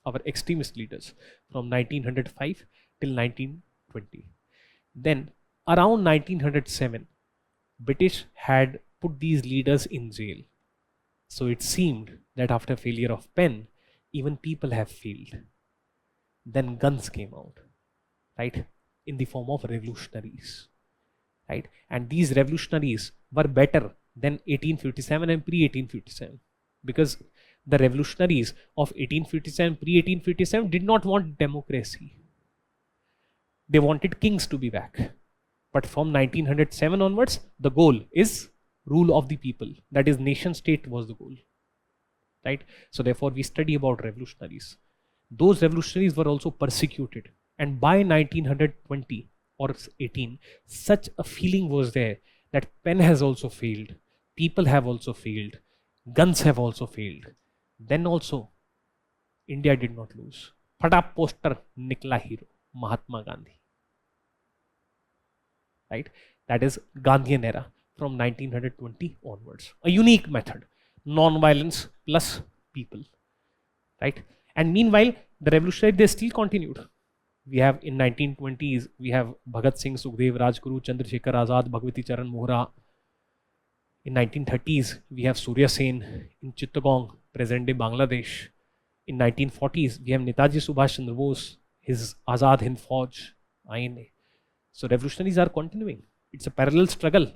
our extremist leaders from 1905 till 1920. Then, around 1907, British had put these leaders in jail. So it seemed that after failure of pen, even people have failed. Then guns came out, right, in the form of revolutionaries, right? And these revolutionaries were better than 1857 and pre-1857, because the revolutionaries of 1857, pre-1857 did not want democracy. They wanted kings to be back. But from 1907 onwards, the goal is rule of the people. That is, nation state was the goal, right? So therefore, we study about revolutionaries. Those revolutionaries were also persecuted. And by 1920 or 18, such a feeling was there that pen has also failed, people have also failed, guns have also failed. Then also, India did not lose. Phata poster nikla hero, Mahatma Gandhi. Right? That is Gandhian era from 1920 onwards. A unique method, non-violence plus people, right? And meanwhile, the revolutionary, they still continued. We have in 1920s, we have Bhagat Singh, Sukhdev, Rajguru, Chandrasekhar Azad, Bhagwati Charan Mohra. In 1930s, we have Surya Sen in Chittagong, present-day Bangladesh. In 1940s, we have Netaji Subhash Chandra Bose, his Azad Hind Fauj, INA. So revolutionaries are continuing. It's a parallel struggle.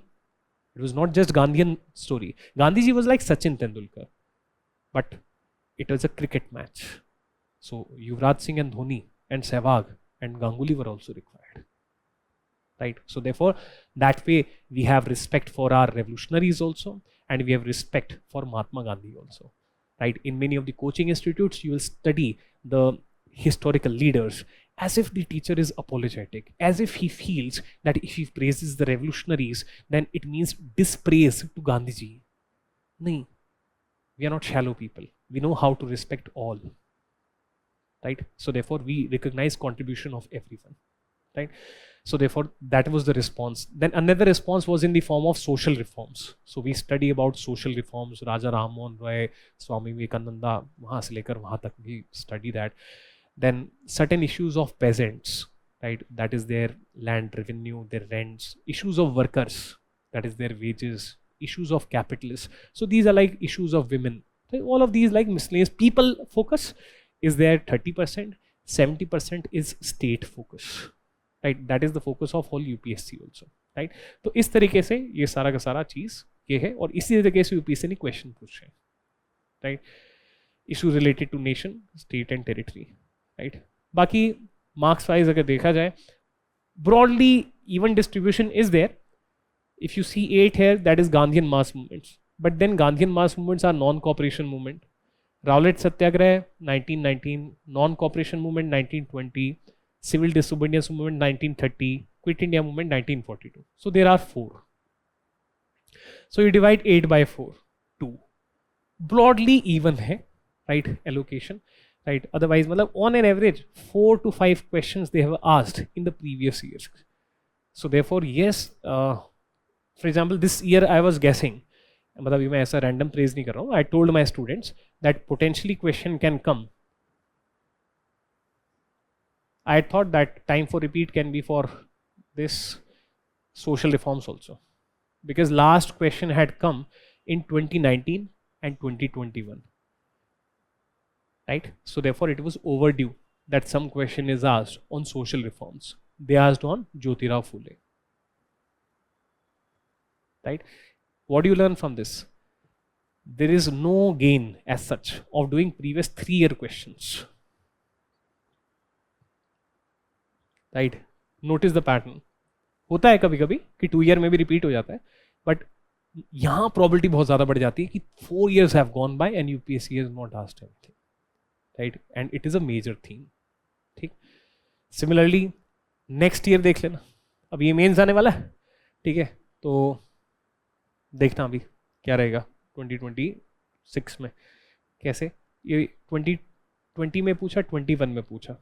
It was not just Gandhian story. Gandhiji was like Sachin Tendulkar, but it was a cricket match. So Yuvraj Singh and Dhoni and Sehwag and Ganguly were also required, right? So therefore, that way we have respect for our revolutionaries also, and we have respect for Mahatma Gandhi also, right? In many of the coaching institutes, you will study the historical leaders as if the teacher is apologetic, as if he feels that if he praises the revolutionaries, then it means dispraise to Gandhiji. No, we are not shallow people. We know how to respect all, right? So therefore, we recognize contribution of everyone, right? So therefore, that was the response. Then another response was in the form of social reforms. So we study about social reforms, Raja Ram Mohan Roy, Swami Vivekananda, wahan se lekar wahan tak we study that. Then certain issues of peasants, right? That is their land revenue, their rents, issues of workers, that is their wages, issues of capitalists. So these are like issues of women. So all of these like miscellaneous people focus is there 30%, 70% is state focus, right? That is the focus of whole UPSC also, right? तो इस तरीके से ये सारा का सारा चीज ये है और इसी तरीके से UPSC ने क्वेश्चन पूछे, right? Issues related to nation, state and territory. Right? बाकी marks wise अगर देखा जाए, broadly even distribution is there. If you see 8 here, that is Gandhian mass movements. But then Gandhian mass movements are non-cooperation movement. Rowlatt Satyagraha 1919, non-cooperation movement 1920, civil disobedience movement 1930, Quit India movement 1942. So there are 4. So you divide 8 by 4, 2. Broadly even hai, right? Allocation. Right, otherwise on an average 4 to 5 questions they have asked in the previous years. So therefore yes, for example this year I was guessing, मतलब मैं ऐसा random praise नहीं कर रहा हूँ, I told my students that potentially question can come. I thought that time for repeat can be for this social reforms also, because last question had come in 2019 and 2021. Right? So therefore it was overdue that some question is asked on social reforms. They asked on Jyotirao Phule. Right? What do you learn from this? There is no gain as such of doing previous 3-year questions. Right? Notice the pattern. होता है कभी कभी कि 2 year में भी repeat हो जाता है, but यहाँ probability बहुत ज़्यादा बढ़ जाती है कि 4 years have gone by and UPSC has not asked anything. Right? And it is a major theme. ठीक? Similarly, next year देख लेना, अब ये मेंस आने वाला है, ठीक है? तो देखना अभी क्या रहेगा 2026 में? कैसे? ये 2020 में पूछा, 21 में पूछा,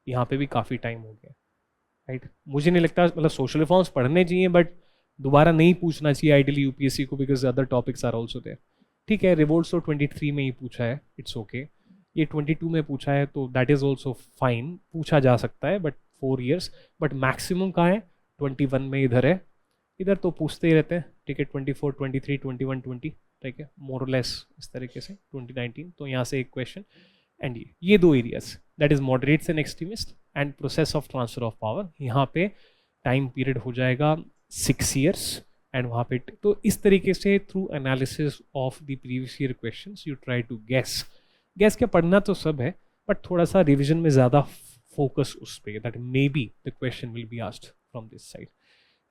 यहाँ पे भी काफ़ी टाइम हो गया, राइट? मुझे नहीं लगता, मतलब सोशल रिफॉर्म्स पढ़ने चाहिए बट दोबारा नहीं पूछना चाहिए आइडियली यूपीएससी को, because other topics are also there. ठीक है, रिवोल्ट्स तो 23 में ही पूछा है, इट्स ओके। ये 22 में पूछा है तो दैट इज ऑल्सो फाइन, पूछा जा सकता है, बट 4 years। बट मैक्सिमम कहाँ है? 21 में इधर है, इधर तो पूछते ही रहते हैं। ठीक है, 24, 23, 21, 20, ठीक है, मोर और लेस इस तरीके से 2019। तो यहाँ से एक क्वेश्चन, एंड ये दो areas, that is moderates and extremist and process of transfer of power. यहाँ पे टाइम पीरियड हो जाएगा 6 years, एंड वहाँ पे तो इस तरीके से through analysis of the previous year questions you try to guess क्या पढ़ना तो सब है, बट थोड़ा सा रिविजन में ज़्यादा फोकस उस पर, that may be the question will be asked from this side,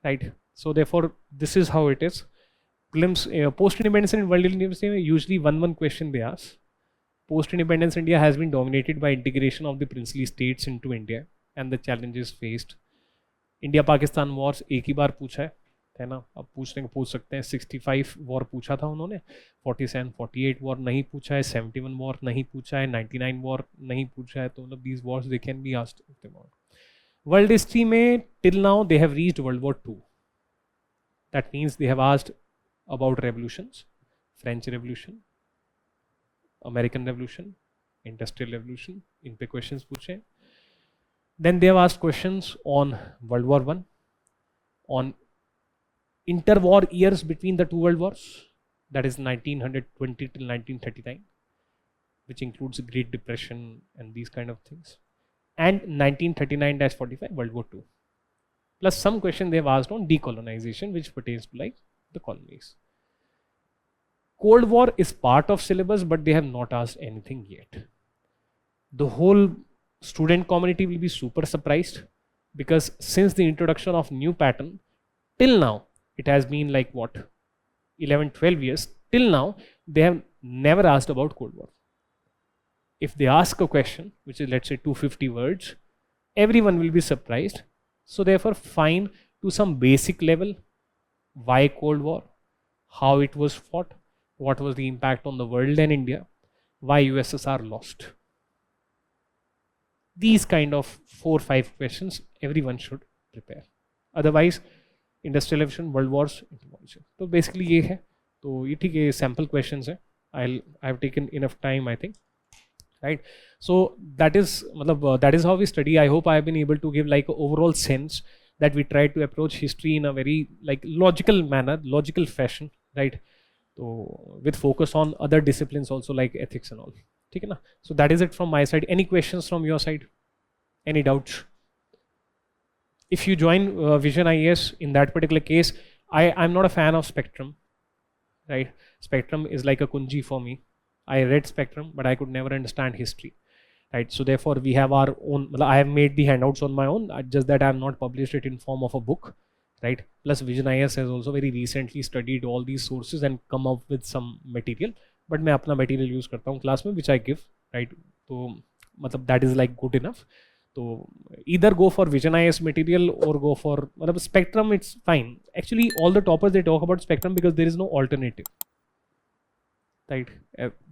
right? So therefore, this is how it is. Prelims, post-independence and world university में usually one question they ask. Post-independence India has been dominated by integration of the princely states into India and the challenges faced. India-Pakistan wars एक ही बार पूछा है ना? अब पूछ सकते हैं। 65 war पूछा था उन्होंने, 47, 48 वॉर नहीं पूछा है, 71 वॉर नहीं पूछा है, 99 वॉर नहीं पूछा है, तो मतलब these wars they can be asked if they want. World history में till now they have reached World War II. That means they have asked about revolutions, French Revolution, American Revolution, Industrial Revolution, इन पे questions पूछे। Then they have asked questions on World War I, on interwar years between the two world wars, that is 1920 till 1939, which includes the Great Depression and these kind of things, and 1939-45 World War II. Plus some question they have asked on decolonization, which pertains to like the colonies. Cold War is part of syllabus, but they have not asked anything yet. The whole student community will be super surprised, because since the introduction of new pattern till now, it has been like what, 11-12 years, till now they have never asked about Cold War. If they ask a question which is, let's say, 250 words, everyone will be surprised. So therefore, find to some basic level why Cold War, how it was fought, what was the impact on the world and India, why USSR lost. These kind of 4-5 questions everyone should prepare. Otherwise, Industrial Revolution, World Wars, तो basically ये है। तो ये ठीक है, sample questions है। I have taken enough time, I think. Right, so that is that is how we study. I hope I have been able to give like an overall sense that we try to approach history in a very like logical manner, logical fashion, right? So with focus on other disciplines also like ethics and all. ठीक है ना? So that is it from my side. Any questions from your side? Any doubts? If you join Vision IAS, in that particular case, I'm not a fan of Spectrum, right? Spectrum is like a kunji for me. I read Spectrum, but I could never understand history, right? So therefore, we have our own. I have made the handouts on my own, just that I have not published it in form of a book, right? Plus, Vision IAS has also very recently studied all these sources and come up with some material. But मैं अपना material use करता हूँ class में, which I give, right? तो मतलब that is like good enough. तो either go for Vision IAS material or go for मतलब Spectrum. It's fine. Actually, all the toppers they talk about Spectrum because there is no alternative. Right,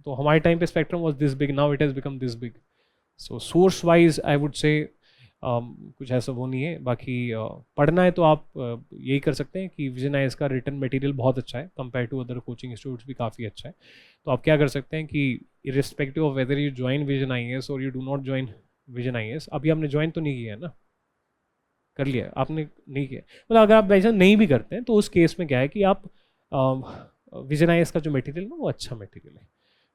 तो हमारे time पे spectrum was this big, now it has become this big. So source wise I would say कुछ ऐसा वो नहीं है। बाकी पढ़ना है तो आप यही कर सकते हैं कि विजन आईएएस का रिटन मटेरियल बहुत अच्छा है, compare to other coaching institutes भी काफ़ी अच्छा है। तो आप क्या कर सकते हैं कि irrespective of whether you join Vision IAS और you do not join Vision IAS, अभी आपने ज्वाइन तो नहीं किया है ना? कर लिया आपने? नहीं किया, मतलब अगर आप वैसा नहीं भी करते हैं तो उस केस में क्या है कि आप विजन आईएएस का जो मटेरियल ना वो अच्छा मटेरियल है,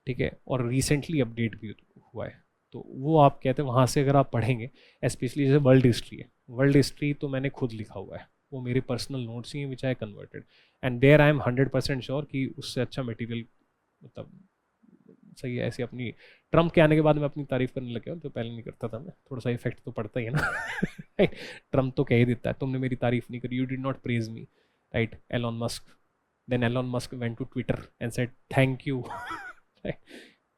ठीक है, और रिसेंटली अपडेट भी हुआ है। तो वो आप कहते हैं वहाँ से अगर आप पढ़ेंगे, स्पेशली जैसे वर्ल्ड हिस्ट्री है, वर्ल्ड हिस्ट्री तो मैंने खुद लिखा हुआ है, वो मेरे पर्सनल नोट्स ही हैं which I converted, and there I am 100% sure कि उससे अच्छा मटेरियल मतलब सही है। ऐसे अपनी ट्रम्प के आने के बाद मैं अपनी तारीफ करने लग गया, तो पहले नहीं करता था मैं, थोड़ा सा इफेक्ट तो पड़ता ही है ना। ट्रम्प तो कह ही देता है तुमने मेरी तारीफ नहीं करी, you did not praise me, right? Elon Musk, then Elon Musk went to Twitter and said thank you.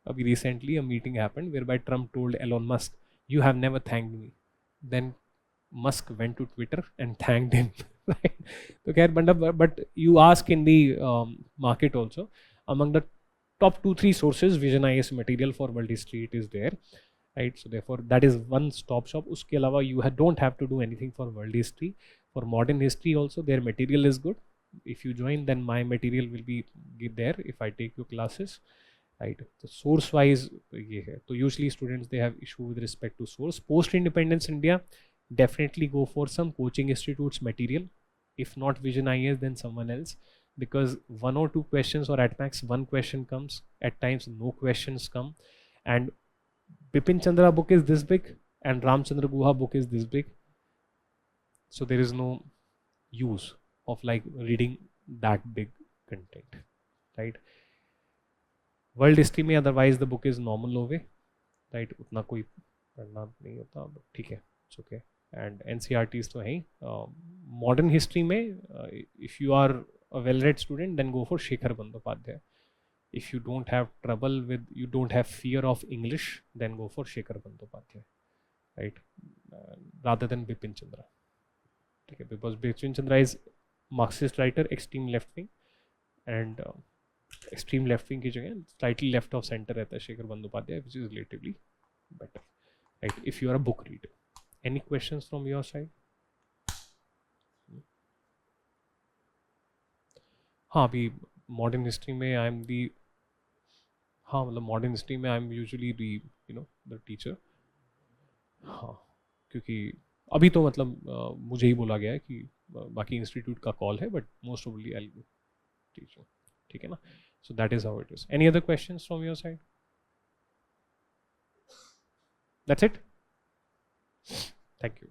Abhi recently a meeting happened whereby Trump told Elon Musk, you have never thanked me. Then Musk went to Twitter and thanked him. right? तो खैर but you ask in the market also, among the top 2-3 sources Vision IAS material for world history, it is there, right? So therefore that is one stop shop. उसके अलावा you don't have to do anything for world history. For modern history also their material is good. If you join, then my material will be there if I take your classes, right? So source wise ये है. So usually students, they have issue with respect to source. Post independence India, definitely go for some coaching institutes material. If not Vision IAS, then someone else, because 1 or 2 questions, or at max 1 question comes, at times no questions come, and Bipin Chandra book is this big and Ramchandra Guha book is this big, so there is no use of like reading that big content, right? World history में otherwise the book is normal होवे, right? उतना कोई पढ़ना नहीं होता, but ठीक है, it's okay. And NCERTs तो है ही. मॉडर्न हिस्ट्री में if you are a well read student, then go for Shekhar Bandyopadhyay. If you don't have trouble with, you don't have fear of English, then go for Shekhar Bandyopadhyay, right? Rather than Bipin Chandra. Okay, because Bipin Chandra is Marxist writer, extreme left wing, and extreme left wing की जगह slightly left of center रहता है Shekhar Bandyopadhyay, which is relatively better, right? If you are a book reader. Any questions from your side? हाँ, अभी modern history में I am the, हाँ मतलब modern history में I am usually the, you know, the teacher. हाँ, क्योंकि अभी तो मतलब मुझे ही बोला गया है कि बाकी इंस्टीट्यूट का कॉल है, but most probably I will teach you. ठीक है ना? So that is how it is. Any other questions from your side? That's it. Thank you.